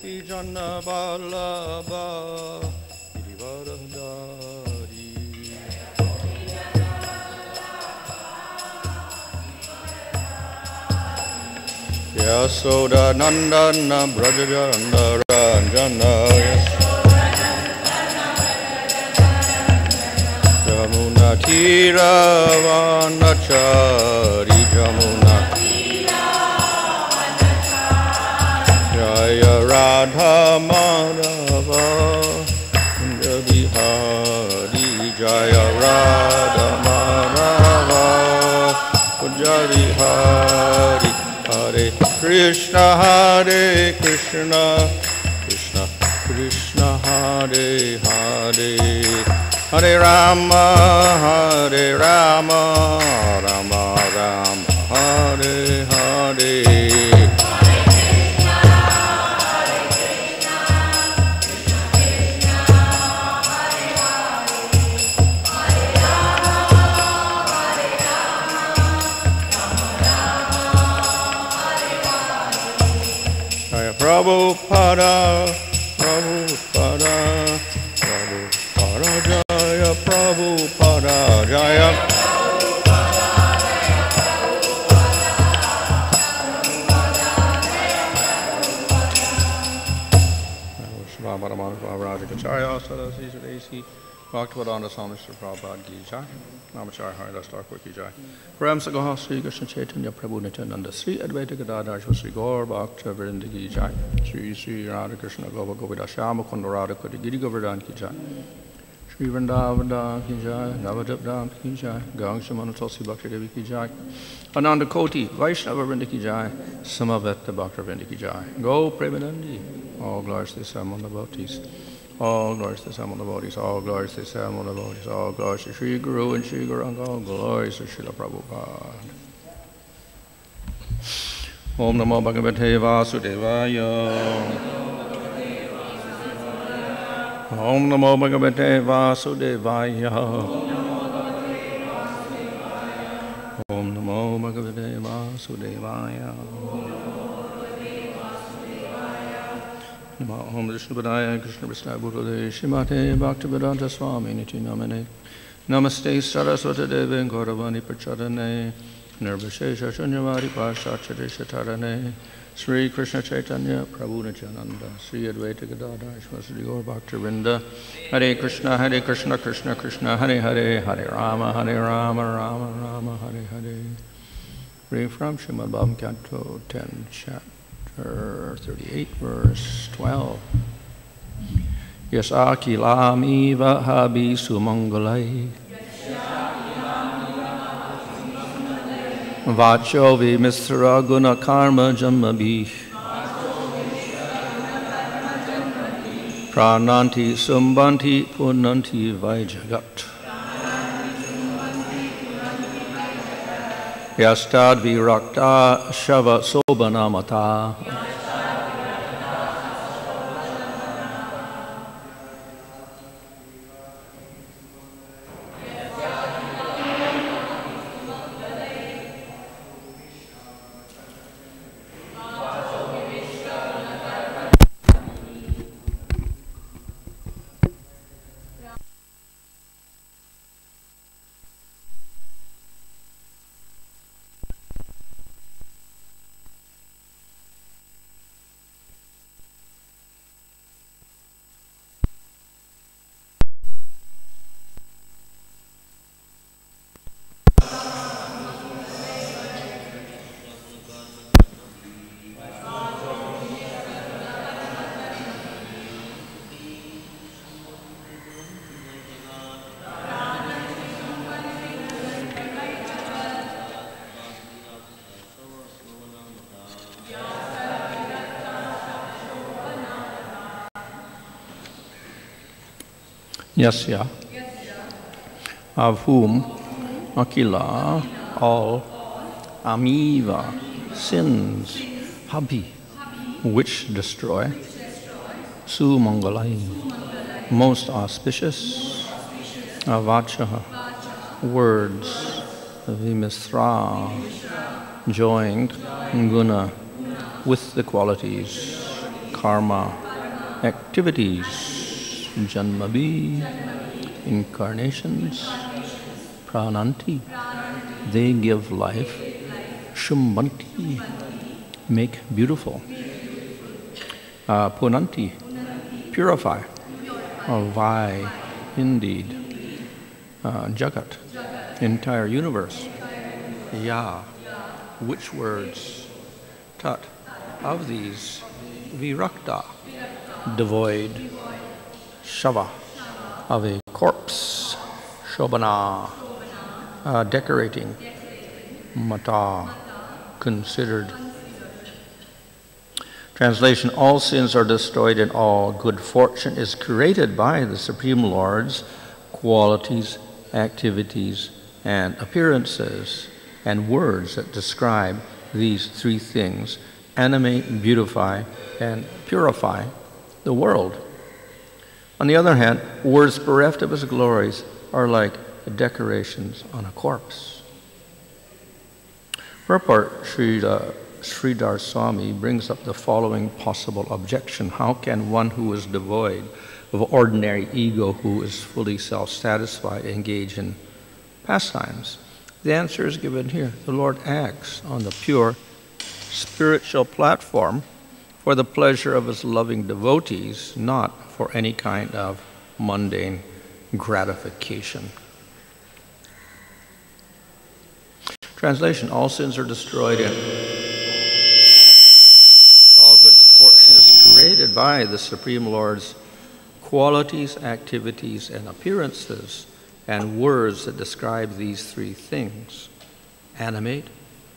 Ijana Balaba Irivaradari Yasoda Nandana Brajana Ranjana Jamuna Tiravanachari Jamuna Jaya Radha Madhava Kunja Vihari Jaya Radha Madhava Kunja Vihari Hare Krishna Hare Krishna Krishna Krishna Hare Hare Hare Rama Hare Rama Rama Rama Hare Hare Prabhupada, Prabhupada, Prabhupada, Jaya Prabhupada, Jaya Prabhupada, Jaya Bhaktivedanta Swami Sri Prabhupada Ki Jai, Namacharya Haridas Thakur Ki Jai, Prem Sagaha Sri Krishna Chaitanya Prabhu Nityananda, Sri Advaita Gadadhar Sri Gaur Bhakta Vrinda Ki Jai, Sri Radha Krishna Gova Govida Shyama Kunda Radha Koti Giri Govardhan Ki Jai, Sri Vrindavan Ki Jai, Navadip Ki Jai, Gang Shamana Tulsi Bhakti Devi Ki Jai, Ananda Koti, Vaishnava Vrinda Ki Jai, Samaveta Bhakta Vrinda Ki Jai, Go Premanandi, all glories to the Samon devotees. All glories to Samon devotees, all glories to Samon devotees, all glories to Sri Guru and Sri Guranga, all glories to Srila Prabhupada. Om Namo Bhagavate Vasudevaya. Om Namo Bhagavate Vasudevaya. Om Namo Bhagavate Vasudevaya. Om Vishnu Padaya Krishna Prasthaya Bhutale Shrimate Bhaktivedanta Swami Niti Namane Namaste Saraswati Devi Gauravani Prachadane Nirvishesha Shunyavadi Pashachari Shatarane Sri Krishna Chaitanya Prabhu Nityananda Sri Advaita Gadadhar Sri Gaur Bhakta Vrinda Hare Krishna Krishna Krishna Hare Hare Hare Rama Rama Rama Hare Hare. Reading from Srimad Bhagavatam Canto 10 chapter 38, verse 12. Yasakilamiva habi sumangalai Vachovi misra guna karma jamabhi Prananti sumbanti punanti vaijagat Yastad virakta shava sobanamata Yasya, of whom Akila, all, Amiva, sins, Habi, which destroy, Sumangalai, most auspicious, Avacha, words, Vimisra, joined, Guna, with the qualities, karma, activities, janmabhi, incarnations, prananti, they give life, shumbanti, make beautiful, punanti, purify, vai, indeed, jagat, entire universe, ya, which words, tat, of these, virakta, devoid, shava, of a corpse, shobana, decorating, mata, considered. Translation, all sins are destroyed and all good fortune is created by the Supreme Lord's qualities, activities, and appearances, and words that describe these three things animate, beautify, and purify the world. On the other hand, words bereft of his glories are like decorations on a corpse. Purport, Sridhar Swami brings up the following possible objection. How can one who is devoid of ordinary ego, who is fully self-satisfied, engage in pastimes? The answer is given here. The Lord acts on the pure spiritual platform for the pleasure of his loving devotees, not for any kind of mundane gratification. Translation, all sins are destroyed and all good fortune is created by the Supreme Lord's qualities, activities, and appearances, and words that describe these three things: animate,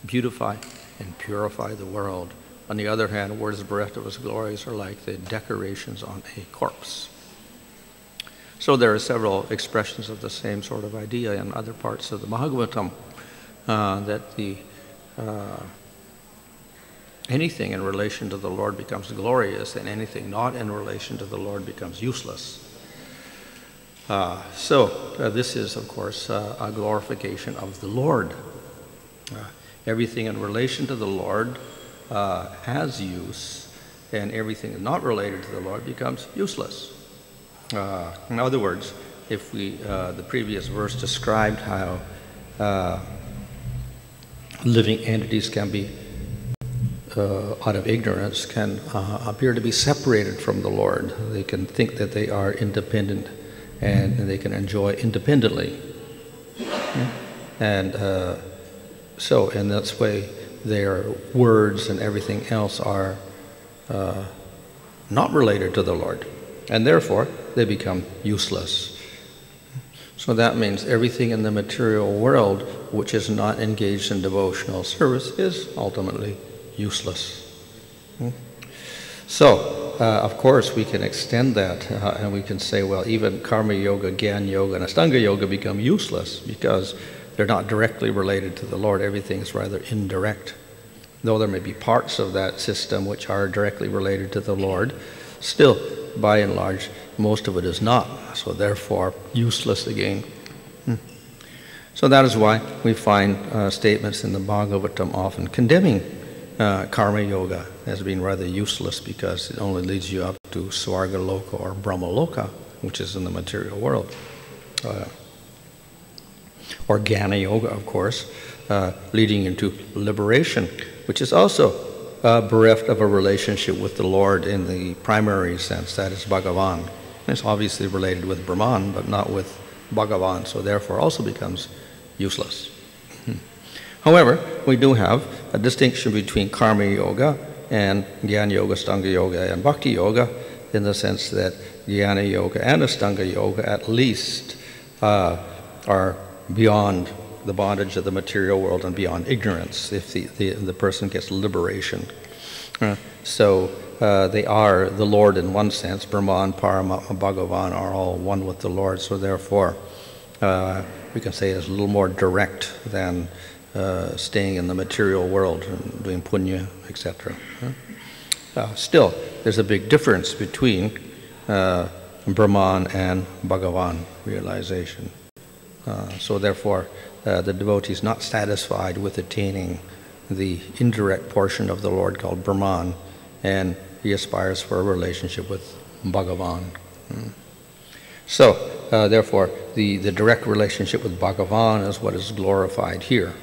beautify, and purify the world. On the other hand, words bereft of his glories are like the decorations on a corpse. So there are several expressions of the same sort of idea in other parts of the Bhagavatam, that anything in relation to the Lord becomes glorious, and anything not in relation to the Lord becomes useless. This is, of course, a glorification of the Lord. Everything in relation to the Lord has use, and everything not related to the Lord becomes useless. In other words, if the previous verse described how living entities can be, out of ignorance, can appear to be separated from the Lord. They can think that they are independent, and they can enjoy independently. And so in that way, their words and everything else are not related to the Lord, and therefore they become useless. So that means everything in the material world which is not engaged in devotional service is ultimately useless. So, of course, we can extend that and we can say, well, even karma yoga, gyan yoga, and ashtanga yoga become useless because they're not directly related to the Lord. Everything is rather indirect. Though there may be parts of that system which are directly related to the Lord, still, by and large, most of it is not. So therefore, useless again. So that is why we find statements in the Bhagavatam often condemning karma yoga as being rather useless because it only leads you up to Swarga Loka or Brahma Loka, which is in the material world. Or Jnana Yoga, of course, leading into liberation, which is also bereft of a relationship with the Lord in the primary sense, that is Bhagavan. It's obviously related with Brahman, but not with Bhagavan, so therefore also becomes useless. However, we do have a distinction between karma yoga and jnana yoga, ashtanga yoga, and bhakti yoga, in the sense that jnana yoga and ashtanga yoga at least are beyond the bondage of the material world and beyond ignorance if the person gets liberation. So they are the Lord in one sense. Brahman, Paramatma, Bhagavan are all one with the Lord, so therefore we can say it's a little more direct than staying in the material world and doing punya, etc. Still, there's a big difference between Brahman and Bhagavan realization. So therefore, the devotee is not satisfied with attaining the indirect portion of the Lord called Brahman and he aspires for a relationship with Bhagavan. So, therefore, the direct relationship with Bhagavan is what is glorified here.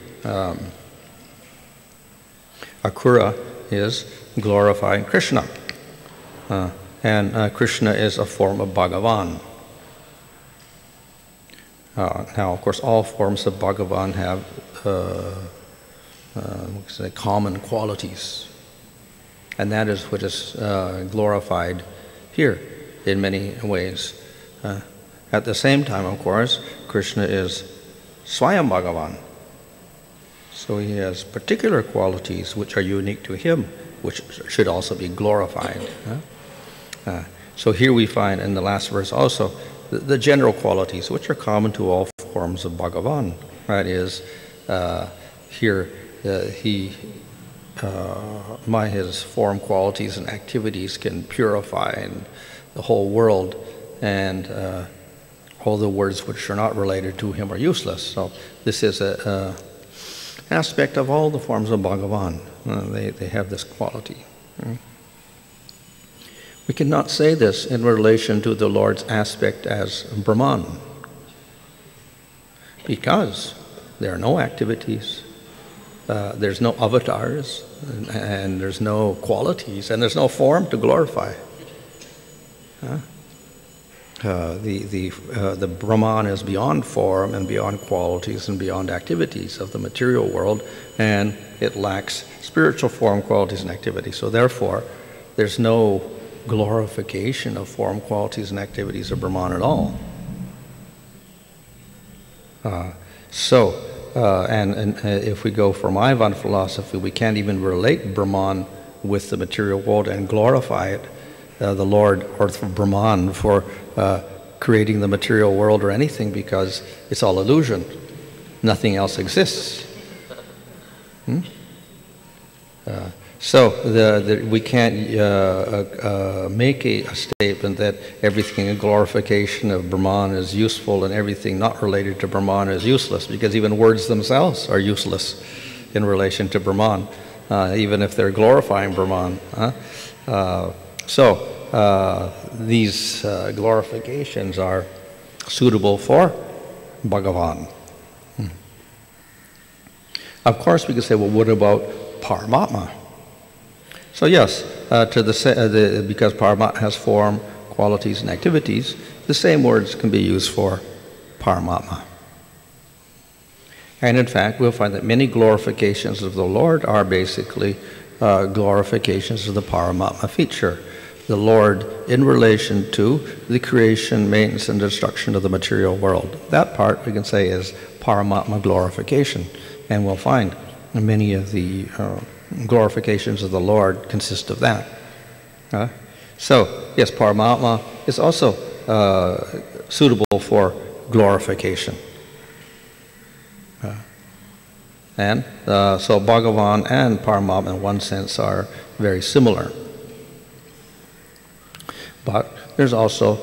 Akura is glorifying Krishna. And Krishna is a form of Bhagavan. Now, of course, all forms of Bhagavan have common qualities. And that is what is glorified here in many ways. At the same time, of course, Krishna is Swayam Bhagavan. So he has particular qualities which are unique to him, which should also be glorified. So here we find in the last verse also the general qualities which are common to all forms of Bhagavan. That is, here by his form, qualities, and activities can purify the whole world, and all the words which are not related to him are useless. So this is an aspect of all the forms of Bhagavan. They have this quality. We cannot say this in relation to the Lord's aspect as Brahman, because there are no activities, there's no avatars, and there's no qualities, and there's no form to glorify. The Brahman is beyond form and beyond qualities and beyond activities of the material world, and it lacks spiritual form, qualities, and activities. So therefore, there's no glorification of form, qualities, and activities of Brahman at all. And if we go from Ivan philosophy, we can't even relate Brahman with the material world and glorify it, the Lord or Brahman for creating the material world or anything, because it's all illusion. Nothing else exists. So we can't make a statement that everything in glorification of Brahman is useful and everything not related to Brahman is useless, because even words themselves are useless in relation to Brahman, even if they're glorifying Brahman. These glorifications are suitable for Bhagavan. Of course, we could say, well, what about Paramatma? So yes, because Paramatma has form, qualities, and activities, the same words can be used for Paramatma. And in fact, we'll find that many glorifications of the Lord are basically glorifications of the Paramatma feature. The Lord in relation to the creation, maintenance, and destruction of the material world. That part we can say is Paramatma glorification. And we'll find many of the glorifications of the Lord consist of that. So, yes, Paramatma is also suitable for glorification. So Bhagavan and Paramatma in one sense are very similar. But there's also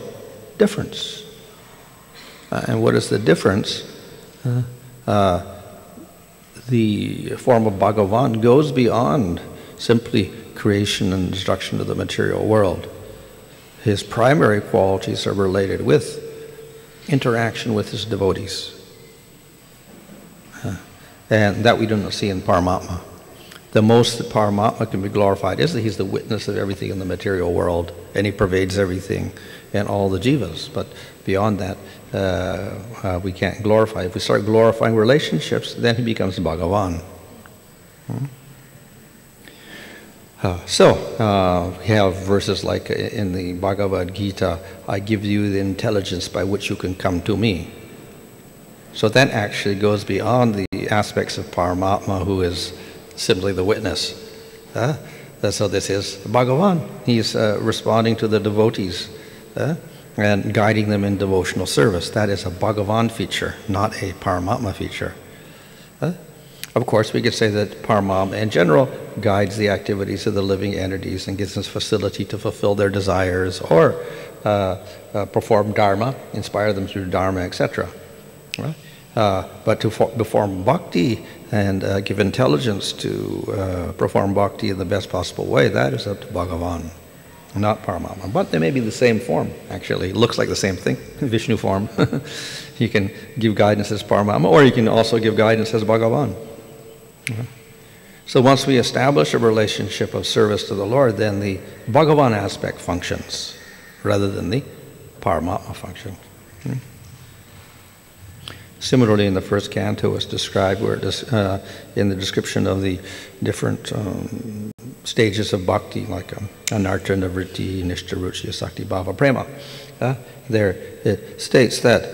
difference. And what is the difference? The form of Bhagavan goes beyond simply creation and destruction of the material world. His primary qualities are related with interaction with his devotees. And that we do not see in Paramatma. The most that Paramatma can be glorified is that he's the witness of everything in the material world, and he pervades everything and all the jivas. But beyond that, we can't glorify. If we start glorifying relationships, then he becomes Bhagavan. We have verses like in the Bhagavad Gita, I give you the intelligence by which you can come to me. So that actually goes beyond the aspects of Paramatma, who is simply the witness. So this is Bhagavan. He's responding to the devotees and guiding them in devotional service. That is a Bhagavan feature, not a Paramatma feature. Of course, we could say that Paramatma in general guides the activities of the living entities and gives us facility to fulfill their desires or perform dharma, inspire them through dharma, etc. But to perform bhakti and give intelligence to perform bhakti in the best possible way, that is up to Bhagavan. not Paramatma. But they may be the same form, actually. It looks like the same thing, Vishnu form. You can give guidance as Paramatma, or you can also give guidance as Bhagavan. So once we establish a relationship of service to the Lord, then the Bhagavan aspect functions rather than the Paramatma function. Similarly, in the first canto, it's described where in the description of the different stages of bhakti, like anartha, nivritti, nishta, ruchi, sakti, bhava, prema. There it states that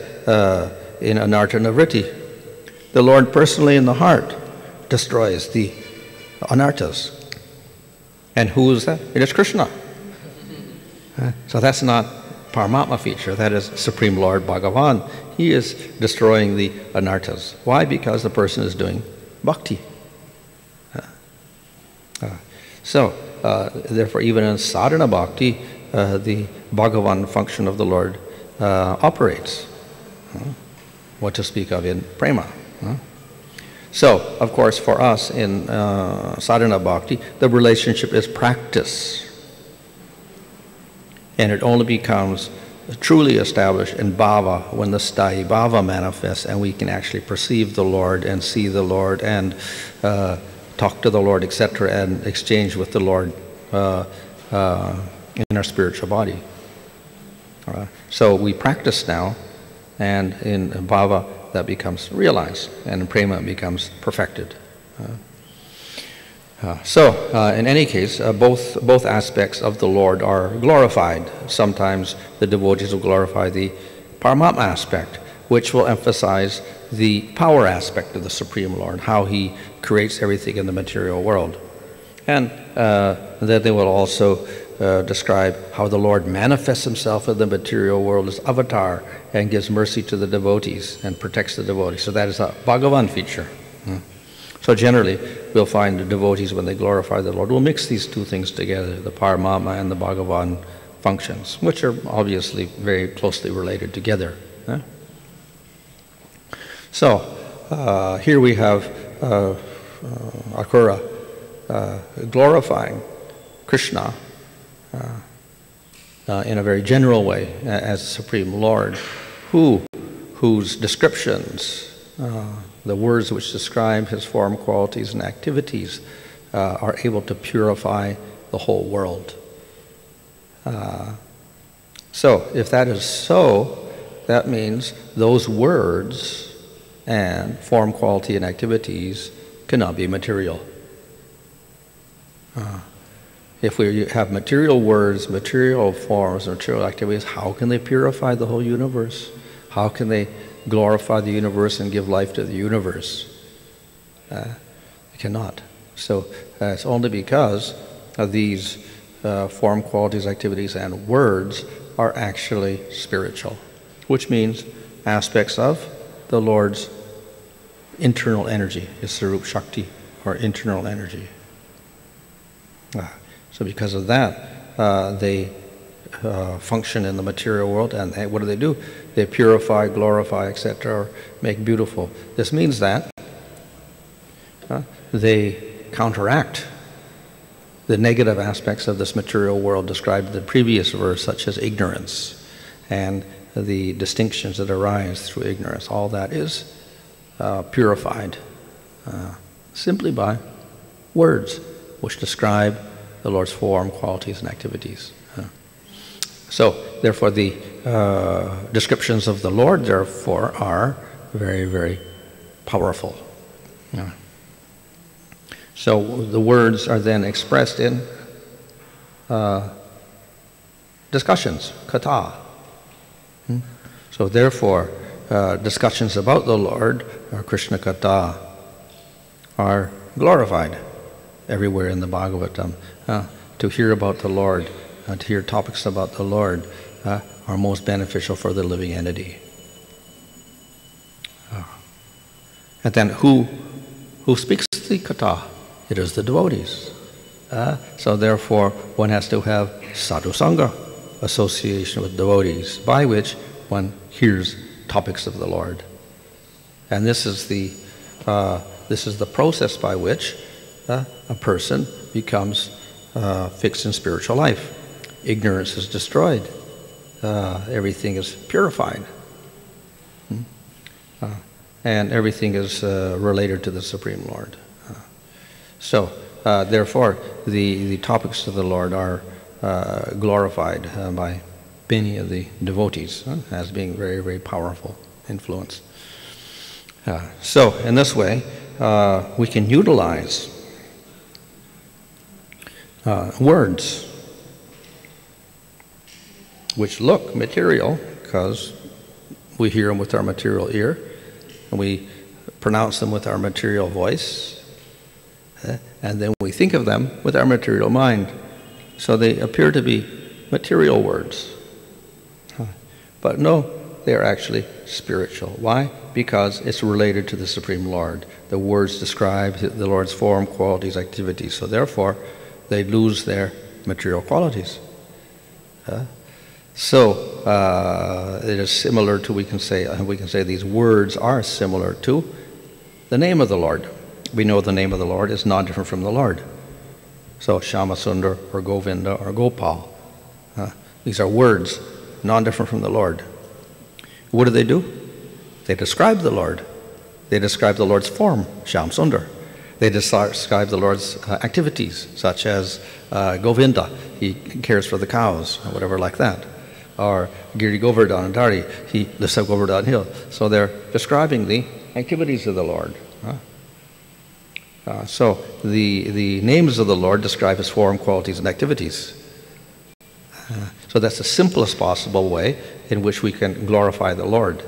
in anartha nivritti, the Lord personally in the heart destroys the anarthas. And who is that? It is Krishna. So that's not Paramatma feature, that is Supreme Lord Bhagavan. He is destroying the anarthas. Why? Because the person is doing bhakti. Therefore, even in sadhana bhakti, the Bhagavan function of the Lord operates. What to speak of in prema. So, of course, for us in sadhana bhakti, the relationship is practice. And it only becomes truly established in bhava when the sthayi bhava manifests and we can actually perceive the Lord and see the Lord and talk to the Lord, etc., and exchange with the Lord in our spiritual body. So we practice now, and in bhava that becomes realized, and in prema it becomes perfected. In any case, both aspects of the Lord are glorified. Sometimes the devotees will glorify the Paramatma aspect, which will emphasize the power aspect of the Supreme Lord, how He creates everything in the material world. And then they will also describe how the Lord manifests Himself in the material world as avatar and gives mercy to the devotees and protects the devotees. So that is a Bhagavan feature. So generally, we'll find the devotees, when they glorify the Lord, will mix these two things together, the Paramatma and the Bhagavan functions, which are obviously very closely related together. So here we have Akura glorifying Krishna in a very general way as Supreme Lord, whose descriptions, the words which describe His form, qualities, and activities are able to purify the whole world. So if that is so, that means those words and form, quality, and activities cannot be material. If we have material words, material forms, material activities, how can they purify the whole universe? How can they glorify the universe and give life to the universe? They cannot. So it's only because of these form, qualities, activities, and words are actually spiritual, which means aspects of the Lord's internal energy, His Sarup Shakti, or internal energy. So because of that, they function in the material world, and what do? They purify, glorify, etc., or make beautiful. This means that they counteract the negative aspects of this material world described in the previous verse, such as ignorance and the distinctions that arise through ignorance. All that is purified simply by words which describe the Lord's form, qualities, and activities. So, therefore, the descriptions of the Lord, therefore, are very, very powerful. So, the words are then expressed in discussions, katha. So, therefore, discussions about the Lord, Krsna Katha, are glorified everywhere in the Bhagavatam. To hear about the Lord, to hear topics about the Lord are most beneficial for the living entity. And then who speaks the katha? It is the devotees. So therefore, one has to have sadhu sangha, association with devotees, by which one hears topics of the Lord. And this is the process by which a person becomes fixed in spiritual life. ignorance is destroyed. Everything is purified. And everything is related to the Supreme Lord. Therefore, the topics of the Lord are glorified by many of the devotees as being very, very powerful influence. So, in this way, we can utilize words which look material because we hear them with our material ear, and we pronounce them with our material voice, and then we think of them with our material mind. So they appear to be material words. But no, they are actually spiritual. Why? Because it's related to the Supreme Lord. The words describe the Lord's form, qualities, activities. So therefore, they lose their material qualities. It is similar to, we can say these words are similar to the name of the Lord. We know the name of the Lord is not different from the Lord. So Shyamasundar or Govinda or Gopal, these are words non-different from the Lord. What do? They describe the Lord. They describe the Lord's form, Shyamasundar. They describe the Lord's activities, such as Govinda, he cares for the cows, or whatever like that. Or Giri Govardhan Dari, he lifts up Govardhan Hill. So they're describing the activities of the Lord. So the names of the Lord describe his form, qualities, and activities. So that's the simplest possible way in which we can glorify the Lord.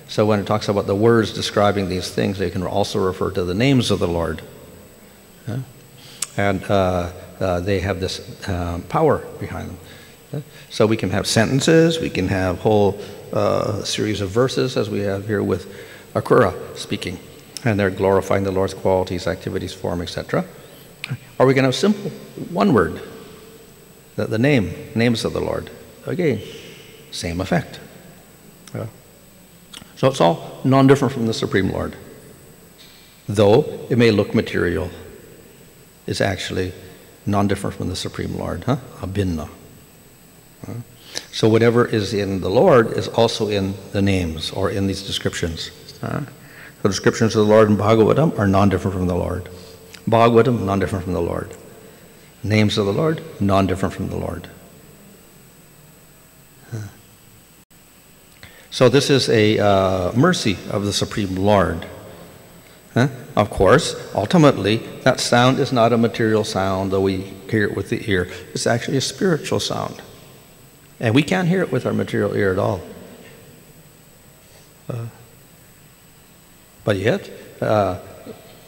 So when it talks about the words describing these things, they can also refer to the names of the Lord. And they have this power behind them. So we can have sentences, we can have whole series of verses, as we have here with Akura speaking. And they're glorifying the Lord's qualities, activities, form, etc. Or we can have simple, one word, the names of the Lord. Again, same effect. So it's all non-different from the Supreme Lord. Though it may look material, it's actually non-different from the Supreme Lord, abhinna. So whatever is in the Lord is also in the names or in these descriptions. The descriptions of the Lord in Bhagavatam are non-different from the Lord. Bhagavatam, non-different from the Lord. Names of the Lord, non-different from the Lord. So this is a mercy of the Supreme Lord. Of course, ultimately, that sound is not a material sound, though we hear it with the ear. It's actually a spiritual sound. And we can't hear it with our material ear at all. But yet,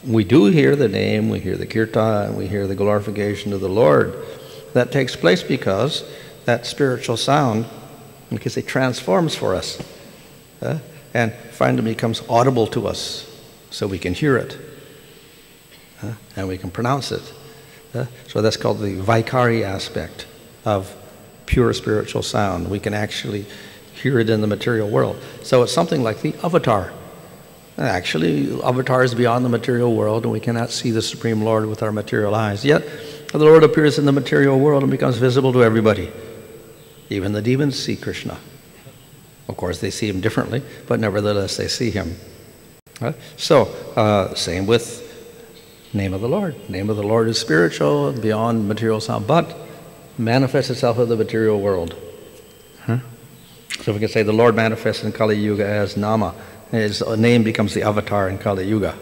we do hear the name, we hear the kirtan, we hear the glorification of the Lord. That takes place because that spiritual sound, because it transforms for us, and finally becomes audible to us, so we can hear it, and we can pronounce it. So that's called the Vaikari aspect of pure spiritual sound. We can actually hear it in the material world. So it's something like the avatar. Actually, avatar is beyond the material world, and we cannot see the Supreme Lord with our material eyes. Yet, the Lord appears in the material world and becomes visible to everybody. Even the demons see Krishna. Of course, they see him differently, but nevertheless, they see him. So, same with name of the Lord. Name of the Lord is spiritual, beyond material sound, but manifests itself in the material world. So we can say the Lord manifests in Kali Yuga as Nama. His name becomes the avatar in Kali Yuga.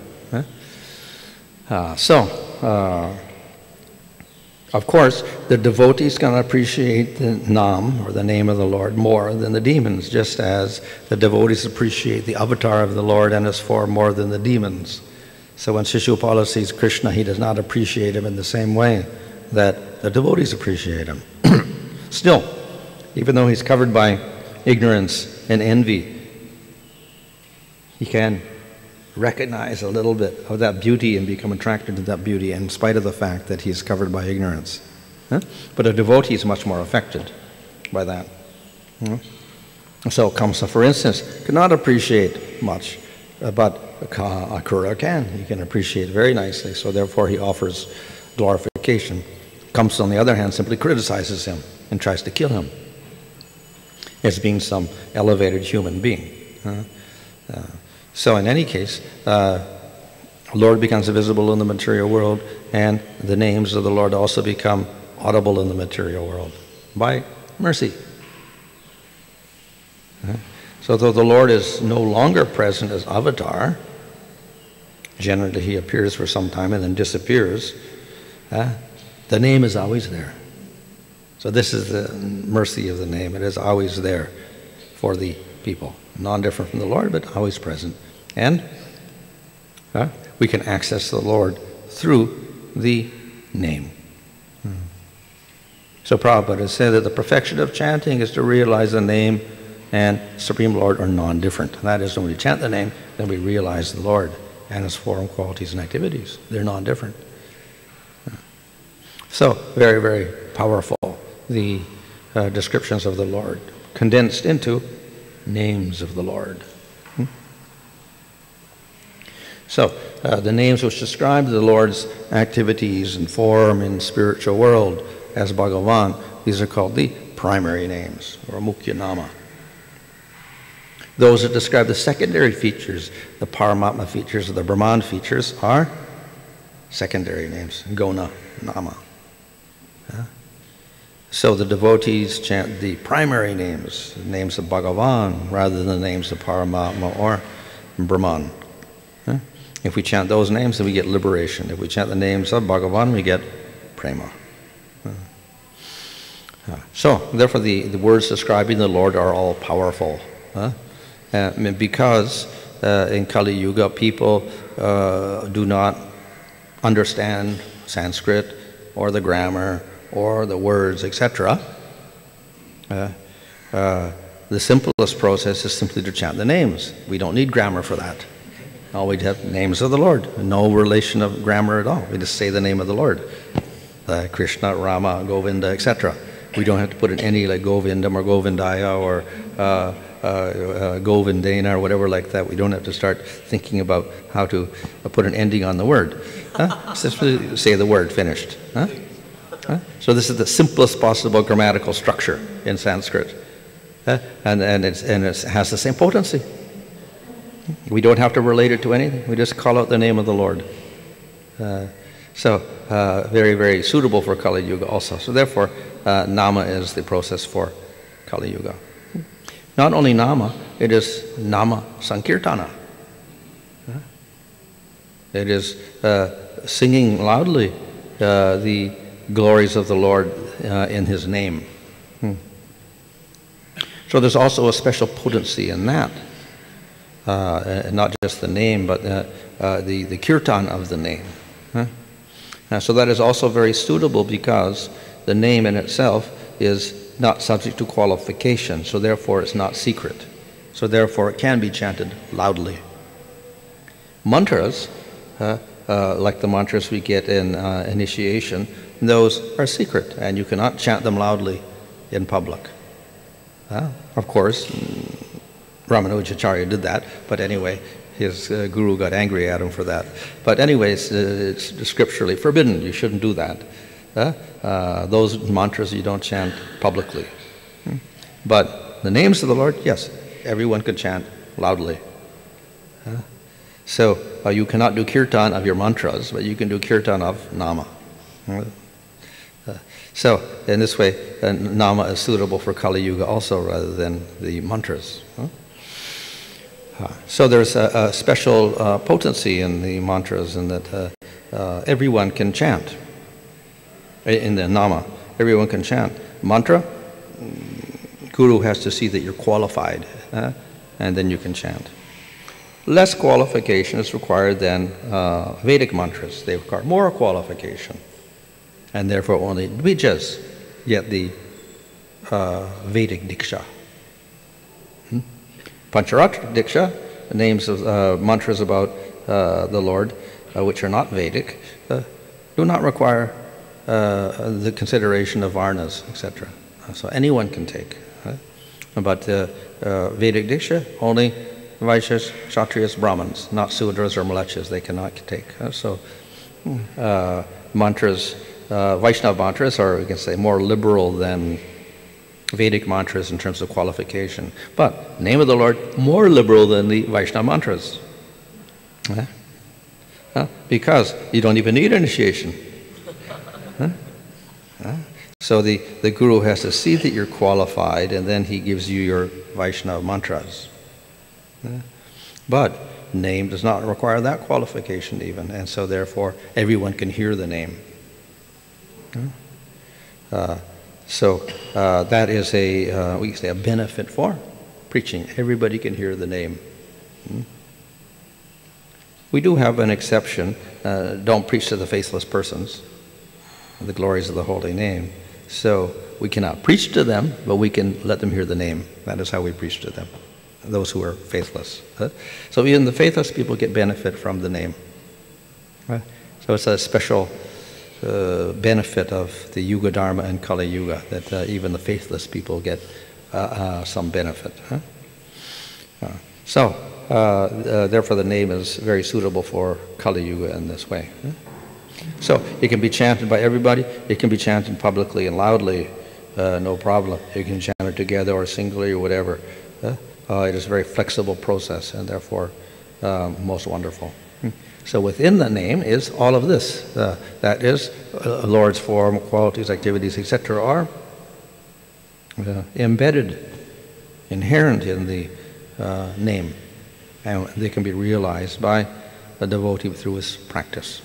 Of course, the devotees can appreciate the Nam, or the name of the Lord, more than the demons, just as the devotees appreciate the avatar of the Lord and his form more than the demons. So when Shishupala sees Krishna, he does not appreciate him in the same way that the devotees appreciate him. Still, even though he's covered by ignorance and envy, he can recognize a little bit of that beauty and become attracted to that beauty in spite of the fact that he's covered by ignorance. But a devotee is much more affected by that. So Kamsa, for instance, cannot appreciate much, but Akura can. He can appreciate very nicely, so therefore he offers glorification. Kamsa, on the other hand, simply criticizes him and tries to kill him as being some elevated human being. So in any case, Lord becomes visible in the material world, and the names of the Lord also become audible in the material world by mercy. So though the Lord is no longer present as avatar, generally he appears for some time and then disappears, the name is always there. So this is the mercy of the name. It is always there for the people. Non-different from the Lord, but always present. And we can access the Lord through the name. So Prabhupada has said that the perfection of chanting is to realize the name and Supreme Lord are non-different. That is, when we chant the name, then we realize the Lord and His form, qualities, and activities. They're non-different. So, very, very powerful, the descriptions of the Lord, condensed into names of the Lord. So, the names which describe the Lord's activities and form in the spiritual world as Bhagavan, these are called the primary names, or Mukhya Nama. Those that describe the secondary features, the Paramatma features, or the Brahman features, are secondary names, Gona Nama. So the devotees chant the primary names, the names of Bhagavan, rather than the names of Paramatma or Brahman. If we chant those names, then we get liberation. If we chant the names of Bhagavan, we get prema. So, therefore, the words describing the Lord are all powerful. Because in Kali Yuga, people do not understand Sanskrit or the grammar or the words, etc. The simplest process is simply to chant the names. We don't need grammar for that. All we'd have names of the Lord, no relation of grammar at all. We just say the name of the Lord. Krishna, Rama, Govinda, etc. We don't have to put in any like Govindam or Govindaya or Govindena or whatever like that. We don't have to start thinking about how to put an ending on the word. Simply say the word, finished. So this is the simplest possible grammatical structure in Sanskrit. And it has the same potency. We don't have to relate it to anything. We just call out the name of the Lord. Very, very suitable for Kali Yuga also. So therefore, Nama is the process for Kali Yuga. Not only Nama, it is Nama Sankirtana. It is singing loudly the glories of the Lord in His name. So there's also a special potency in that. Not just the name, but the kirtan of the name. So that is also very suitable because the name in itself is not subject to qualification, so therefore it's not secret. So therefore it can be chanted loudly. Mantras, like the mantras we get in initiation, those are secret and you cannot chant them loudly in public. Of course, Ramanujacharya did that, but anyway, his guru got angry at him for that. But anyways, it's scripturally forbidden. You shouldn't do that. Those mantras you don't chant publicly. But the names of the Lord, yes, everyone can chant loudly. So you cannot do kirtan of your mantras, but you can do kirtan of nama. So in this way, nama is suitable for Kali Yuga also rather than the mantras. So there's a special potency in the mantras in that everyone can chant. In the nama, everyone can chant. Mantra, Guru has to see that you're qualified, and then you can chant. Less qualification is required than Vedic mantras. They require more qualification, and therefore only Dvijas get the Vedic Diksha. Pancharatra Diksha, names of mantras about the Lord, which are not Vedic, do not require the consideration of Varnas, etc. So anyone can take. But Vedic Diksha, only Vaishyas, Kshatriyas, Brahmins, not Sudras or Mlechas, they cannot take. So mantras Vaishnava mantras are, we can say, more liberal than Vedic mantras in terms of qualification. But name of the Lord, more liberal than the Vaishnava mantras. Because you don't even need initiation. So the Guru has to see that you're qualified, and then he gives you your Vaishnava mantras. But name does not require that qualification even, and so therefore everyone can hear the name. So that is we can say a benefit for preaching. Everybody can hear the name. We do have an exception. Don't preach to the faithless persons, the glories of the holy name. So we cannot preach to them, but we can let them hear the name. That is how we preach to them, those who are faithless. So even the faithless people get benefit from the name. So it's a special benefit of the Yuga Dharma and Kali Yuga, that even the faithless people get some benefit. Therefore the name is very suitable for Kali Yuga in this way. So it can be chanted by everybody. It can be chanted publicly and loudly, no problem. You can chant it together or singly or whatever. It is a very flexible process, and therefore most wonderful. So within the name is all of this. That is, Lord's form, qualities, activities, etc. are embedded, inherent in the name, and they can be realized by a devotee through his practice.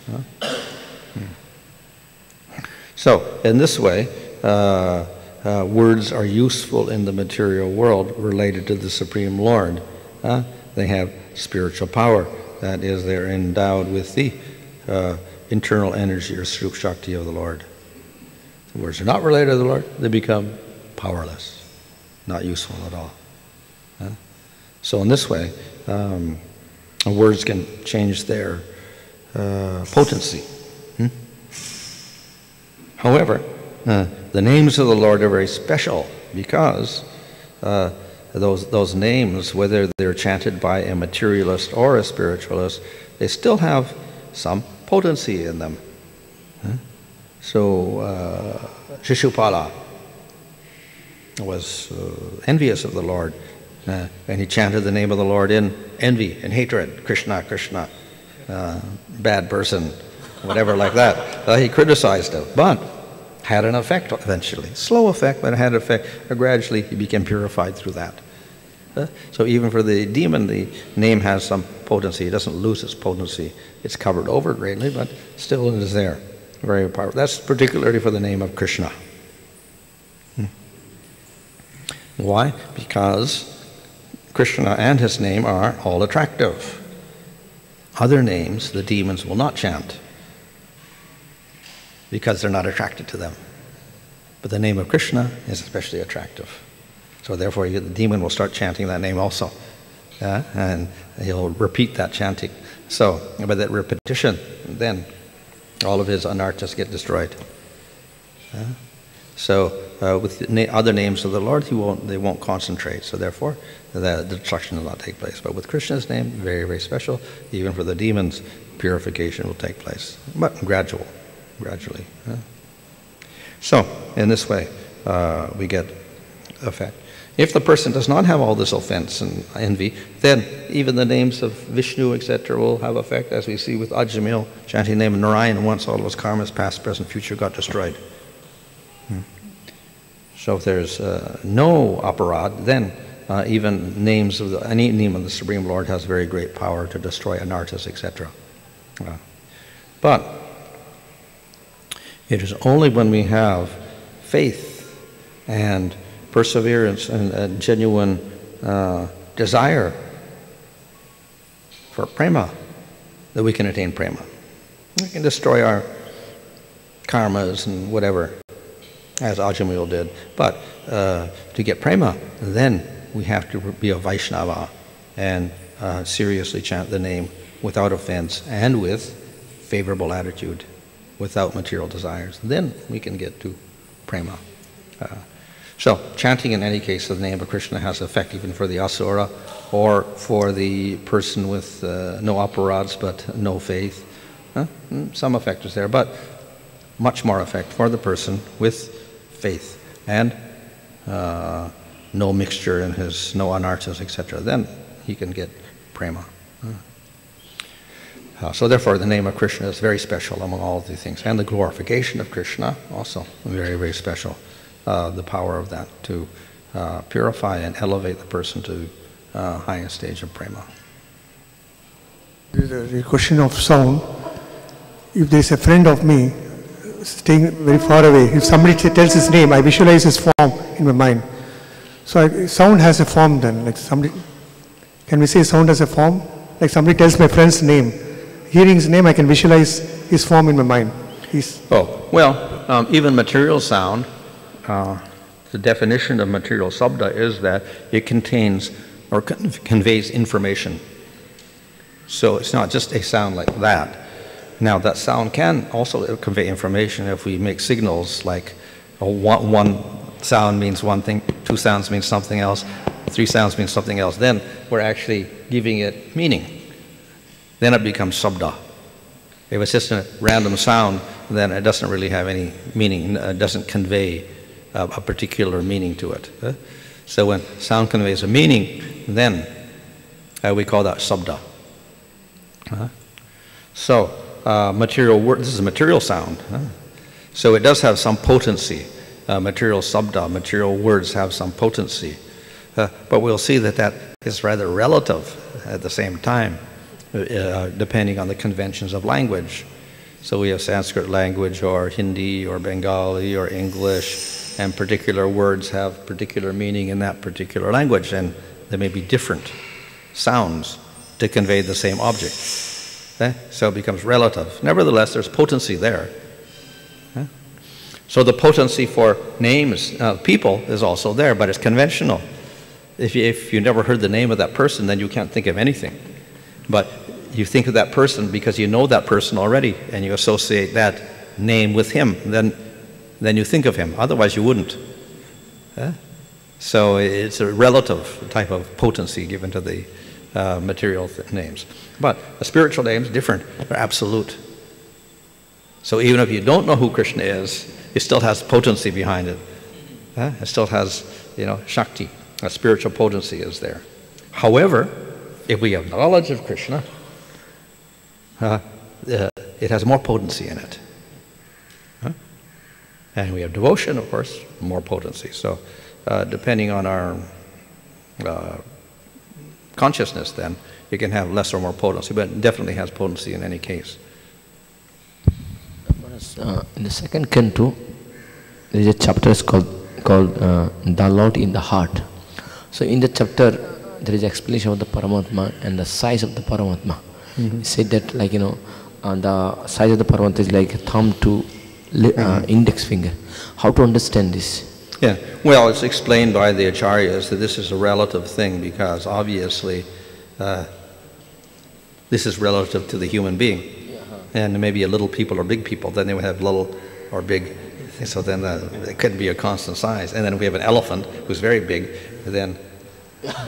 So in this way, words are useful in the material world related to the Supreme Lord. They have spiritual power. That is, they're endowed with the internal energy or Srup Shakti of the Lord. The words are not related to the Lord, they become powerless, not useful at all. So in this way, words can change their potency. However, the names of the Lord are very special because those names, whether they're chanted by a materialist or a spiritualist, they still have some potency in them. So Shishupala was envious of the Lord, and he chanted the name of the Lord in envy and hatred. Krishna, Krishna, bad person, whatever like that. He criticized him, but had an effect eventually. Slow effect, but it had an effect. Gradually, he became purified through that. So even for the demon, the name has some potency. It doesn't lose its potency. It's covered over greatly, but still it is there. Very powerful. That's particularly for the name of Krishna. Why? Because Krishna and his name are all attractive. Other names, the demons will not chant because they're not attracted to them. But the name of Krishna is especially attractive. So therefore, the demon will start chanting that name also. And he'll repeat that chanting. So, by that repetition, then all of his anarthas get destroyed. With the other names of the Lord, they won't concentrate. So therefore, the destruction will not take place. But with Krishna's name, very, very special. Even for the demons, purification will take place. But gradually. So, in this way, we get effect. If the person does not have all this offense and envy, then even the names of Vishnu, etc., will have effect, as we see with Ajamil chanting the name of Narayan. Once all of his karmas, past, present, future, got destroyed. So if there's no aparad, then even any name of the Supreme Lord has very great power to destroy anarthas, etc. But it is only when we have faith and perseverance and genuine desire for prema that we can attain prema. We can destroy our karmas and whatever, as Ajamil did. But to get prema, then we have to be a Vaishnava and seriously chant the name without offense and with favorable attitude, without material desires. Then we can get to prema. So chanting in any case of the name of Krishna has effect even for the asura or for the person with no aparads but no faith. Some effect is there, but much more effect for the person with faith and no mixture in his, no anarthas, etc. Then he can get prema. So therefore the name of Krishna is very special among all of these things. And the glorification of Krishna also very, very special. The power of that to purify and elevate the person to highest stage of prema. The question of sound. If there is a friend of me staying very far away, if somebody tells his name, I visualize his form in my mind. So sound has a form then, like somebody, can we say sound has a form? Like somebody tells my friend's name, hearing his name, I can visualize his form in my mind. Even material sound, the definition of material sabda is that it contains or conveys information. So it's not just a sound like that. Now that sound can also convey information if we make signals like one sound means one thing, two sounds means something else, three sounds means something else. Then we're actually giving it meaning. Then it becomes sabda. If it's just a random sound, then it doesn't really have any meaning. It doesn't convey a particular meaning to it. So when sound conveys a meaning, then we call that sabda. Material word, this is a material sound. So it does have some potency. Material sabda, material words have some potency. But we'll see that that is rather relative at the same time, depending on the conventions of language. So we have Sanskrit language or Hindi or Bengali or English, and particular words have particular meaning in that particular language, and there may be different sounds to convey the same object. So it becomes relative. Nevertheless, there's potency there. So the potency for names, people, is also there, but it's conventional. If you never heard the name of that person, then you can't think of anything. But you think of that person because you know that person already, and you associate that name with him, then you think of him. Otherwise, you wouldn't. So it's a relative type of potency given to the material names. But a spiritual name is different. They're absolute. So even if you don't know who Krishna is, it still has potency behind it. It still has, Shakti. A spiritual potency is there. However, if we have knowledge of Krishna, it has more potency in it. And we have devotion, of course, more potency. So depending on our consciousness, then, it can have less or more potency, but it definitely has potency in any case. In the second canto, there is a chapter called The Lord in the Heart. So in the chapter, there is explanation of the Paramatma and the size of the Paramatma. It said that, the size of the Paramatma is like thumb to index finger. How to understand this? Yeah, well, it's explained by the acharyas that this is a relative thing because obviously this is relative to the human being. And maybe a little people or big people, then they would have little or big, so then it couldn't be a constant size. And then if we have an elephant who's very big, then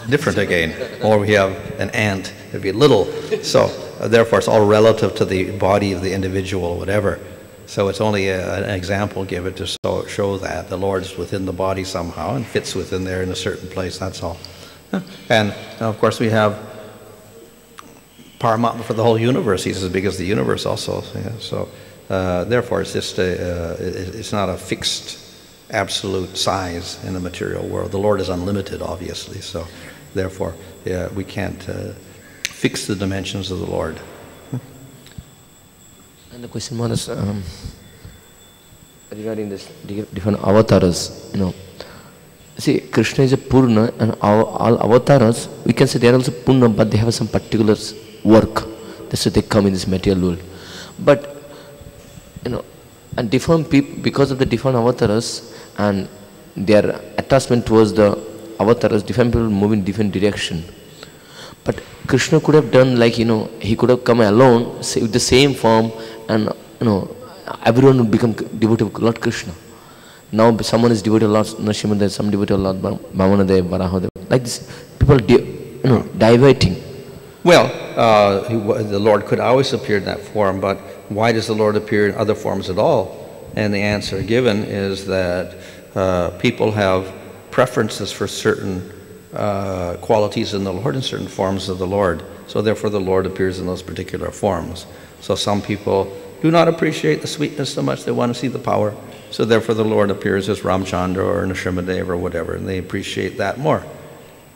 different again. Or we have an ant, it'd be little. So therefore it's all relative to the body of the individual or whatever. So it's only an example given to show that the Lord's within the body somehow and fits within there in a certain place, that's all. And of course we have Paramatma for the whole universe. He's as big as the universe also. So therefore it's just it's not a fixed absolute size in the material world. The Lord is unlimited, obviously. So therefore we can't fix the dimensions of the Lord. And the question was regarding this different avatars, See, Krishna is a Purna, and all avatars, we can say they are also Purna, but they have some particular work. That's why they come in this material world. But, and different people, because of the different avatars and their attachment towards the avatars, different people move in different direction. But Krishna could have done he could have come alone, with the same form, and everyone would become devotee of Lord Krishna. Now someone is devoted to Lord Nrsimhadev, some devoted to Lord Vamanadev, Varahadev. Like this, people diverting. Well, the Lord could always appear in that form, but why does the Lord appear in other forms at all? And the answer given is that people have preferences for certain qualities in the Lord and certain forms of the Lord. So therefore the Lord appears in those particular forms. So some people do not appreciate the sweetness so much, they want to see the power. So therefore the Lord appears as Ramchandra or Nrsimhadev or whatever, and they appreciate that more.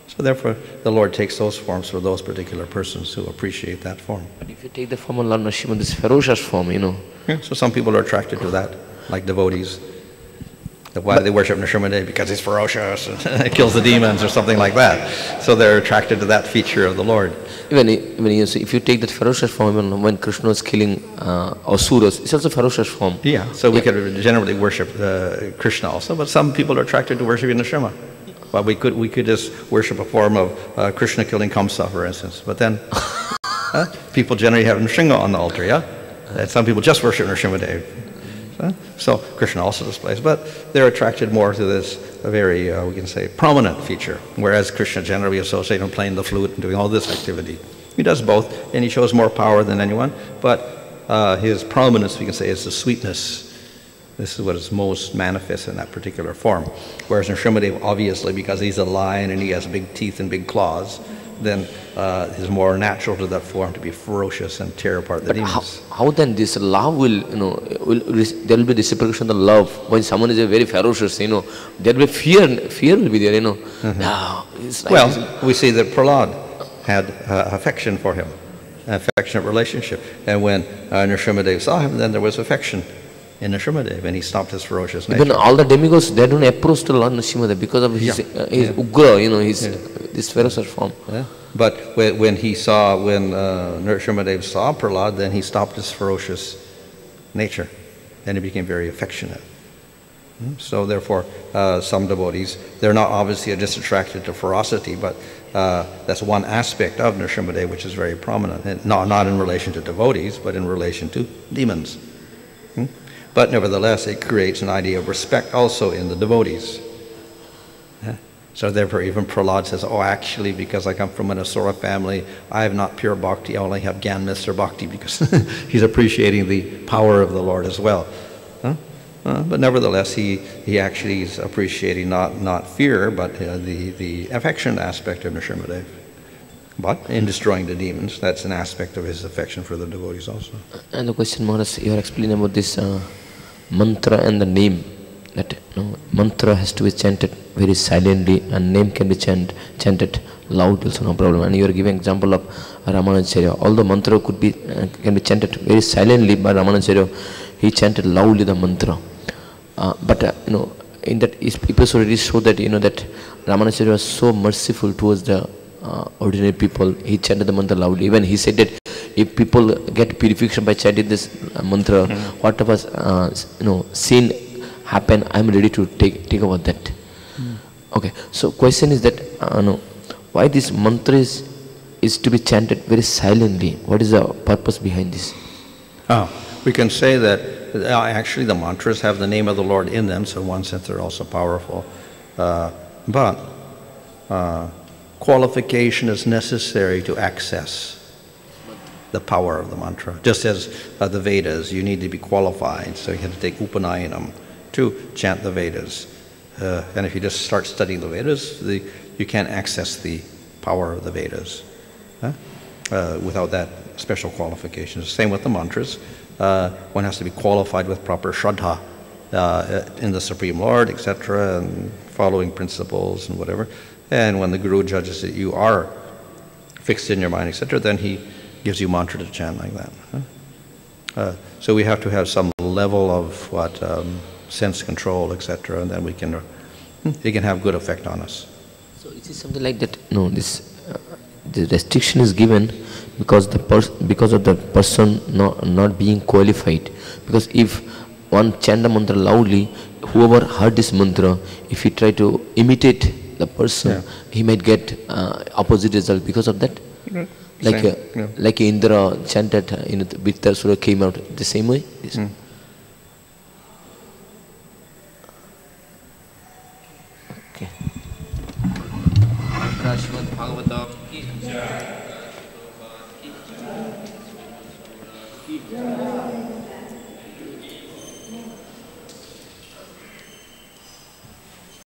So therefore the Lord takes those forms for those particular persons who appreciate that form. But if you take the form of Lord Nrsimha, this ferocious form, Yeah, so some people are attracted to that, like devotees. Why they worship Nrsimhadev? Because he's ferocious and kills the demons or something like that. So they're attracted to that feature of the Lord. Even you see, if you take that ferocious form, even when Krishna is killing asuras, it's also ferocious form. Yeah, so we could generally worship Krishna also, but some people are attracted to worshiping Nrsimha. Well, we could just worship a form of Krishna killing Kamsa, for instance. But then people generally have Nrsimha on the altar, yeah? And some people just worship Nrsimhadev. So Krishna also displays, but they're attracted more to this very, we can say, prominent feature, whereas Krishna generally associated with playing the flute and doing all this activity. He does both, and he shows more power than anyone, but his prominence, we can say, is the sweetness. This is what is most manifest in that particular form. Whereas Nrsimhadev, obviously, because he's a lion and he has big teeth and big claws, then it's more natural to that form to be ferocious and tear apart the demons. How then this love will, there will be reciprocation of love. When someone is very ferocious, there will be fear will be there, Well, we see that Prahlad had affection for him, an affectionate relationship. And when Nrsimhadev saw him, then there was affection in Nrsimhadev, and he stopped his ferocious nature. Even all the demigods, they don't approach to Lord Nrsimhadev because of his ugra, this ferocious form. Yeah. But when Nrsimhadev saw Prahlad, then he stopped his ferocious nature, and he became very affectionate. So therefore, some devotees, they're not obviously just attracted to ferocity, but that's one aspect of Nrsimhadev which is very prominent, and not in relation to devotees, but in relation to demons. But nevertheless, it creates an idea of respect also in the devotees. So therefore, even Prahlad says, oh, actually, because I come from an Asura family, I have not pure bhakti, I only have Gyan Mr. Bhakti, because he's appreciating the power of the Lord as well. But nevertheless, he actually is appreciating not fear, but the affection aspect of Nrsimhadev. But in destroying the demons, that's an aspect of his affection for the devotees also. And the question, Maharaj, you are explaining about this mantra and the name. That mantra has to be chanted very silently, and name can be chanted loud also, no problem. And you are giving example of Ramanujacharya. Although mantra can be chanted very silently by Ramanujacharya, he chanted loudly the mantra. But in that episode it showed that that Ramanujacharya was so merciful towards the ordinary people. He chanted the mantra loudly. Even he said that if people get purification by chanting this mantra, whatever sin happen, I am ready to take over that. Okay, so question is that why this mantra is to be chanted very silently? What is the purpose behind this? We can say that actually the mantras have the name of the Lord in them, so in one sense they're also powerful. But qualification is necessary to access the power of the mantra. Just as the Vedas, you need to be qualified, so you have to take Upanayanam to chant the Vedas. And if you just start studying the Vedas, you can't access the power of the Vedas without that special qualification. Same with the mantras. One has to be qualified with proper shraddha in the Supreme Lord, etc., and following principles and whatever. And when the Guru judges that you are fixed in your mind, etc., then he gives you mantra to chant like that. So we have to have some level of sense control, etc., and then it can have good effect on us. So is it something like that? No, the restriction is given because of the person not being qualified. Because if one chant the mantra loudly, whoever heard this mantra, if he try to imitate the person, he might get opposite result because of that. Like Indra chanted, Vittasura came out the same way. Okay. Bhagavatam